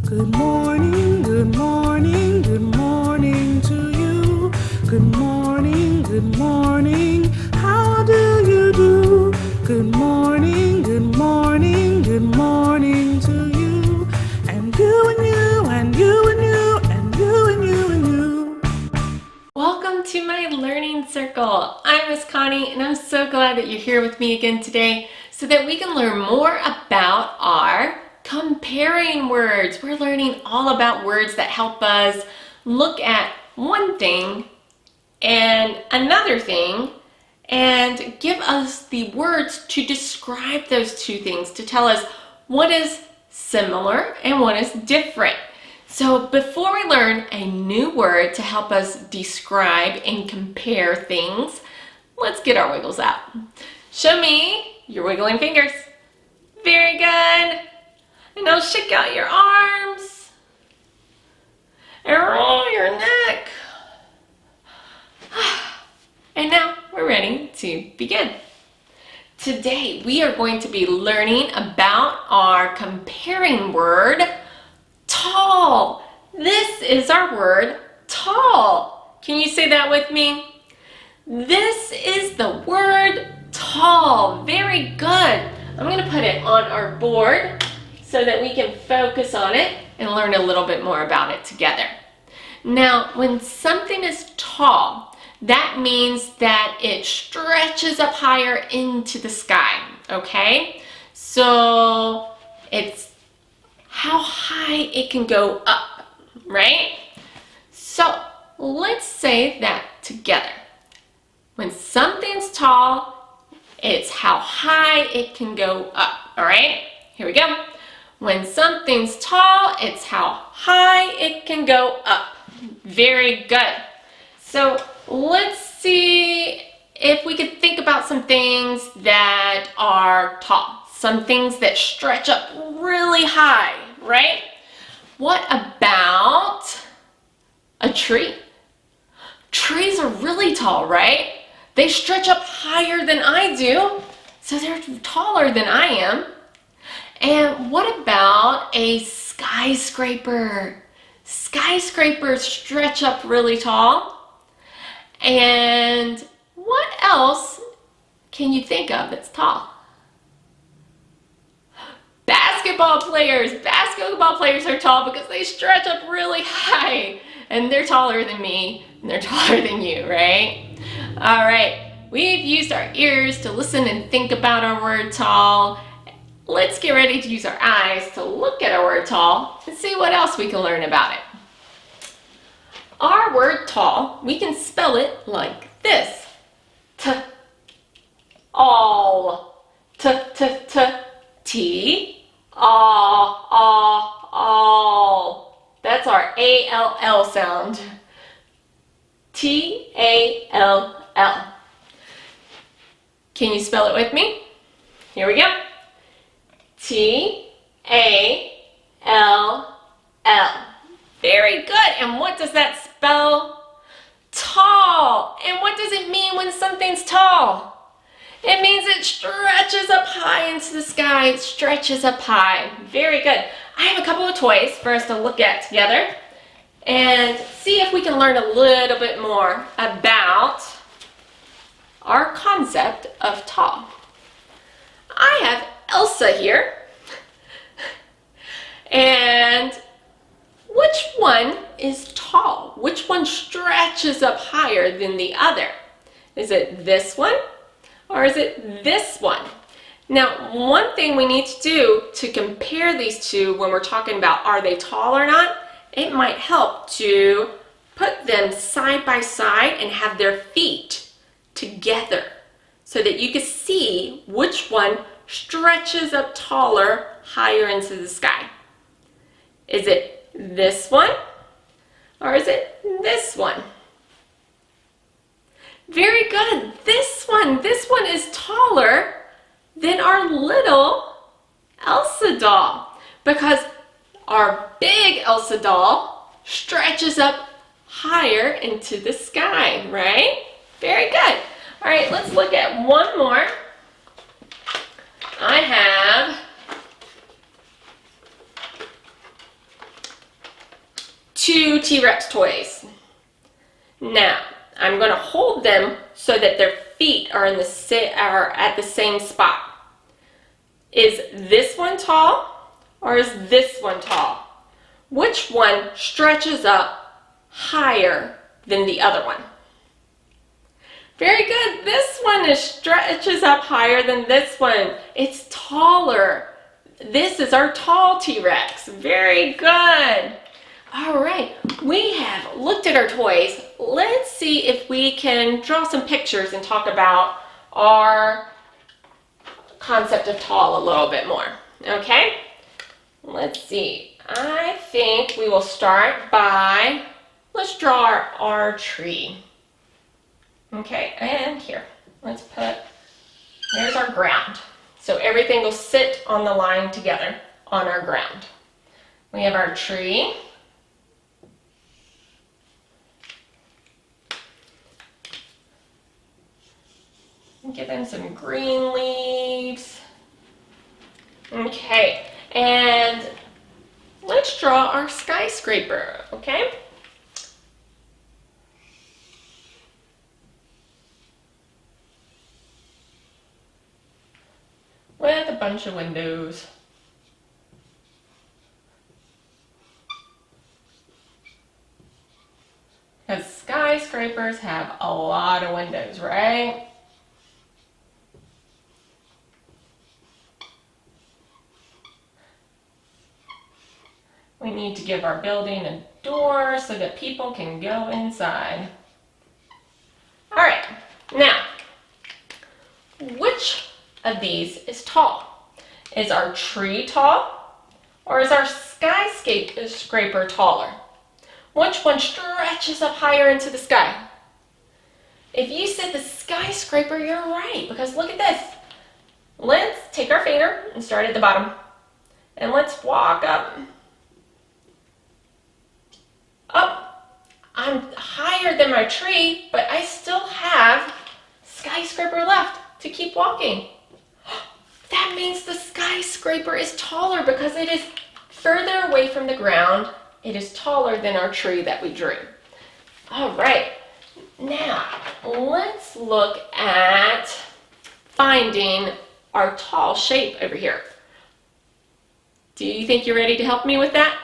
Good morning, good morning, good morning to you. Good morning, how do you do? Good morning, good morning, good morning to you. And you and you and you and you and you and you and you. Welcome to my learning circle. I'm Miss Connie and I'm so glad that you're here with me again today so that we can learn more about our comparing words. We're learning all about words that help us look at one thing and another thing and give us the words to describe those two things, to tell us what is similar and what is different. So before we learn a new word to help us describe and compare things, let's get our wiggles out. Show me your wiggling fingers. Very good. And now shake out your arms and roll your neck. And now we're ready to begin. Today we are going to be learning about our comparing word, tall. This is our word, tall. Can you say that with me? This is the word tall. Very good. I'm going to put it on our board so that we can focus on it and learn a little bit more about it together. Now, when something is tall, that means that it stretches up higher into the sky, okay? So it's how high it can go up, right? So let's say that together. When something's tall, it's how high it can go up, all right? Here we go. When something's tall, it's how high it can go up. Very good. So let's see if we could think about some things that are tall. Some things that stretch up really high, right? What about a tree? Trees are really tall, right? They stretch up higher than I do, so they're taller than I am. And what about a skyscraper? Skyscrapers stretch up really tall. And what else can you think of that's tall? Basketball players are tall because they stretch up really high, and they're taller than me and they're taller than you, right? All right, we've used our ears to listen and think about our word tall. Let's get ready to use our eyes to look at our word tall and see what else we can learn about it. Our word tall, we can spell it like this. T-all. T-all. That's our A-L-L sound. T-A-L-L. Can you spell it with me? Here we go. T-A-L-L. Very good. And what does that spell? Tall. And what does it mean when something's tall? It means it stretches up high into the sky. It stretches up high. Very good. I have a couple of toys for us to look at together and see if we can learn a little bit more about our concept of tall. I have Elsa here. And which one is tall? Which one stretches up higher than the other? Is it this one or is it this one? Now, one thing we need to do to compare these two when we're talking about are they tall or not, it might help to put them side by side and have their feet together so that you can see which one stretches up taller higher into the sky. Is it this one or is it this one? Very good. This one is taller than our little Elsa doll because our big Elsa doll stretches up higher into the sky, right? Very good. All right, let's look at one more. I have 2 T-Rex toys. Now, I'm going to hold them so that their feet are at the same spot. Is this one tall or is this one tall? Which one stretches up higher than the other one? Very good. This one stretches up higher than this one. It's taller. This is our tall T-Rex. Very good. All right, we have looked at our toys. Let's see if we can draw some pictures and talk about our concept of tall a little bit more. Okay, let's see. I think we will start by, let's draw our tree. Okay, and here, there's our ground. So everything will sit on the line together on our ground. We have our tree. Give them some green leaves. Okay, and let's draw our skyscraper, okay? With a bunch of windows. Because skyscrapers have a lot of windows, right? We need to give our building a door so that people can go inside. All right, now, which of these is tall? Is our tree tall or is our skyscraper taller? Which one stretches up higher into the sky? If you said the skyscraper, you're right, because look at this. Let's take our finger and start at the bottom. And let's walk up. I'm higher than my tree, but I still have skyscraper left to keep walking. That means the skyscraper is taller because it is further away from the ground. It is taller than our tree that we drew. All right, now let's look at finding our tall shape over here. Do you think you're ready to help me with that?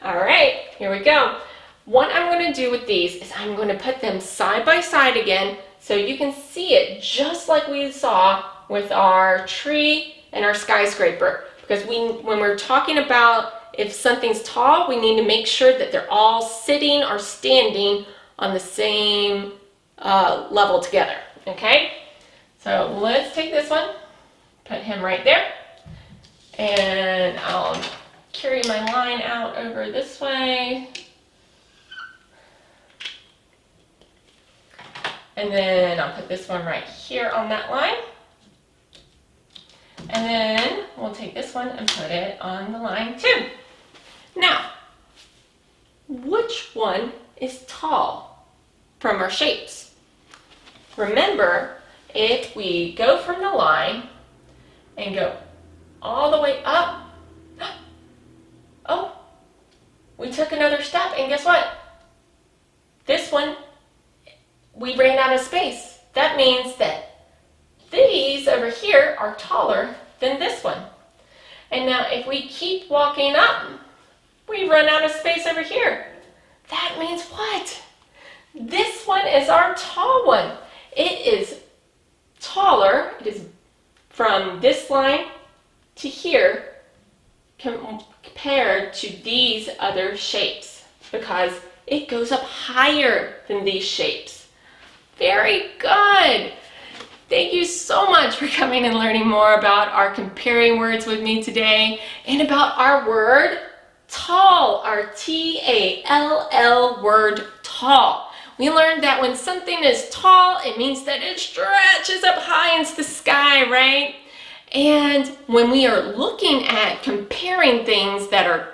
All right, here we go. What I'm going to do with these is I'm going to put them side by side again so you can see it just like we saw with our tree and our skyscraper. Because when we're talking about if something's tall, we need to make sure that they're all sitting or standing on the same level together, okay? So let's take this one, put him right there, and I'll carry my line out over this way. And then I'll put this one right here on that line. And then we'll take this one and put it on the line too. Now, which one is tall from our shapes? Remember, if we go from the line and go all the way up, oh, we took another step, and guess what? This one, we ran out of space. That means that these over here are taller than this one. And now if we keep walking up, we run out of space over here. That means what? This one is our tall one. It is taller. It is from this line to here compared to these other shapes because it goes up higher than these shapes. Very good. Thank you so much for coming and learning more about our comparing words with me today and about our word tall, our T-A-L-L word tall. We learned that when something is tall, it means that it stretches up high into the sky, right? And when we are looking at comparing things that are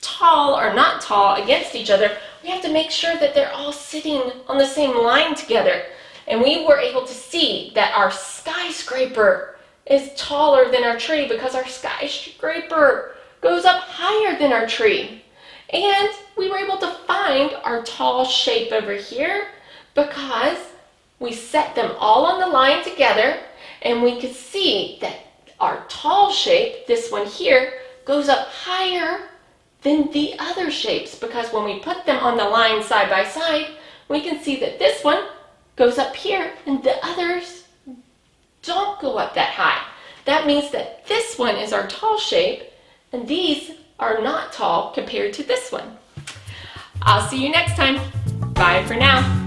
tall or not tall against each other, we have to make sure that they're all sitting on the same line together. And we were able to see that our skyscraper is taller than our tree because our skyscraper goes up higher than our tree. And we were able to find our tall shape over here because we set them all on the line together, and we could see that our tall shape, this one here, goes up higher than the other shapes, because when we put them on the line side by side, we can see that this one goes up here and the others don't go up that high. That means that this one is our tall shape and these are not tall compared to this one. I'll see you next time. Bye for now.